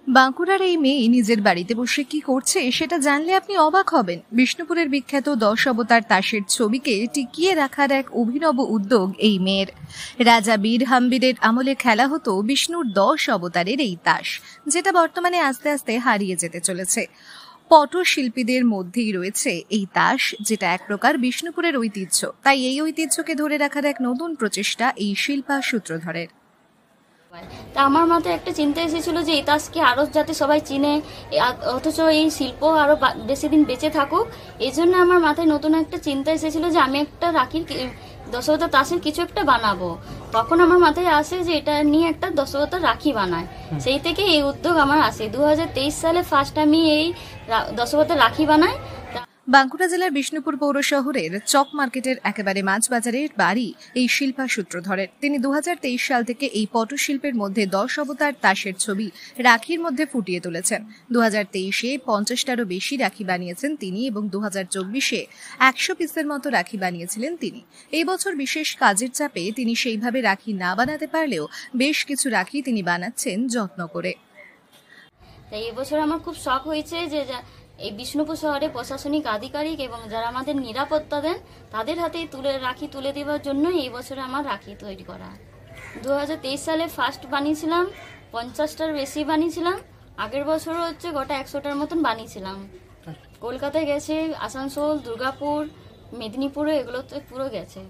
বাঁকুড়ার এই মেয়ে নিজের বাড়িতে বসে কি করছে সেটা জানলে আপনি অবাক হবেন। বিষ্ণুপুরের বিখ্যাত 10 অবতার তাসের ছবিকে টিকিয়ে রাখার এক অভিনব উদ্যোগ এই মেয়ের। রাজা বীর হাম্বিরের আমলে খেলা হতো বিষ্ণুর 10 অবতারের এই তাস, যেটা বর্তমানে আস্তে আস্তে হারিয়ে যেতে চলেছে। পটশিল্পীদের মধ্যেই রয়েছে এই তাস, যেটা এক প্রকার বিষ্ণুপুরের ঐতিহ্য। তাই এই ঐতিহ্যকে ধরে রাখার এক নতুন প্রচেষ্টা এই শিল্পা সূত্রধরের। তা আমার মাথায় একটা চিন্তা এসেছিল যে এই তাসকে আরো যাতে সবাই চিনে, অথচ এই শিল্প আরো বেশি দিন বেঁচে থাকুক। এই জন্য আমার মাথায় নতুন একটা চিন্তা এসেছিল যে আমি একটা রাখির 10 অবতার তাসের কিছু একটা বানাবো। তখন আমার মাথায় আসে যে এটা নিয়ে একটা 10 অবতার রাখি বানায়। সেই থেকে এই উদ্যোগ আমার আসে। 2023 সালে ফার্স্ট আমি এই 10 অবতার রাখি বানাই। বাঁকুড়া জেলার বিষ্ণুপুর পৌর শহরের চক মার্কেটের একেবারে মাঝ বাজারের বাড়ি এই শিল্পা সূত্রধরের। তিনি 2023 সাল থেকে এই পটশিল্পের মধ্যে 10 অবতার তাসের ছবি রাখির মধ্যে ফুটিয়ে তুলেছেন। 2023-এ 50টারও বেশি রাখি বানিয়েছেন তিনি এবং 2024-এ 100 পিসের মতো রাখি বানিয়েছিলেন তিনি। এই বছর বিশেষ কাজের চাপে তিনি সেইভাবে রাখি না বানাতে পারলেও বেশ কিছু রাখি তিনি বানাচ্ছেন যত্ন করে। তাই এবছর আমার খুব শখ হয়েছে যে এই বিষ্ণুপুর শহরে প্রশাসনিক আধিকারিক এবং যারা আমাদের নিরাপত্তা দেন তাদের হাতে রাখি তুলে দেওয়ার জন্য এই বছরে আমার রাখি তৈরি করা। 2023 সালে ফার্স্ট বানিয়েছিলাম, 50টার বেশি বানিয়েছিলাম। আগের বছরও গোটা 100টার মতন বানিয়েছিলাম। কলকাতায় গেছে, আসানসোল, দুর্গাপুর, মেদিনীপুরে এগুলোতে পুরো গেছে।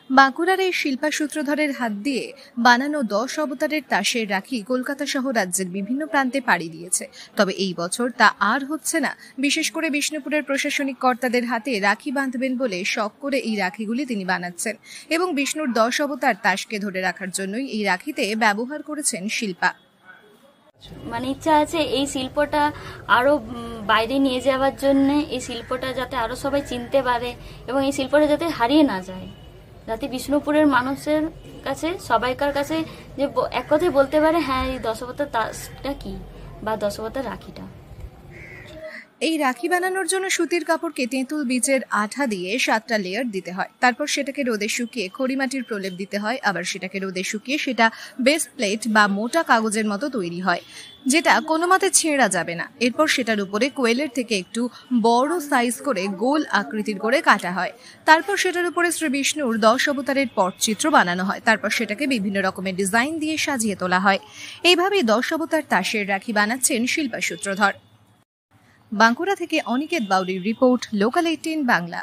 বাঁকুড়ার এই শিল্পা সূত্রধরের হাত দিয়ে বানানো 10 অবতারের তাসের রাখি কলকাতা সহ রাজ্যের বিভিন্ন প্রান্তে পাড়ি দিয়েছে। তবে এই বছর তা আর হচ্ছে না। বিশেষ করে বিষ্ণুপুরের প্রশাসনিক কর্তাদের হাতে রাখি বাঁধবেন বলে শখ করে এই রাখিগুলি তিনি বানাচ্ছেন এবং বিষ্ণুর 10 অবতার তাসকে ধরে রাখার জন্যই এই রাখিতে ব্যবহার করেছেন শিল্পা। ইচ্ছা আছে এই শিল্পটা আরো বাইরে নিয়ে যাওয়ার জন্য, এই শিল্পটা যাতে আরো সবাই চিনতে পারে এবং এই শিল্পটা যাতে হারিয়ে না যায়, যাতে বিষ্ণুপুরের মানুষের কাছে, সবাইকার কাছে যে এক কথায় বলতে পারে হ্যাঁ এই 10 অবতার তাসটা কি বা 10 অবতার রাখিটা। এই রাখি বানানোর জন্য সুতির কাপড়কে তেঁতুল বীজের আঠা দিয়ে 7টা লেয়ার দিতে হয়। তারপর সেটাকে রোদে শুকিয়ে খড়িমাটির প্রলেপ দিতে হয়। আবার সেটাকে রোদে শুকিয়ে সেটা বেস প্লেট বা মোটা কাগজের মতো তৈরি হয়, যেটা কোনো মতে ছেঁড়া যাবে না। এরপর সেটার উপরে কোয়েলের থেকে একটু বড় সাইজ করে গোল আকৃতির করে কাটা হয়। তারপর সেটার উপরে শ্রী বিষ্ণুর 10 অবতারের পটচিত্র বানানো হয়। তারপর সেটাকে বিভিন্ন রকমের ডিজাইন দিয়ে সাজিয়ে তোলা হয়। এইভাবেই 10 অবতার তাসের রাখি বানাচ্ছেন শিল্পা সূত্রধর। বাঁকুড়া থেকে অনিকেত বাউরির রিপোর্ট, লোকাল 18 বাংলা।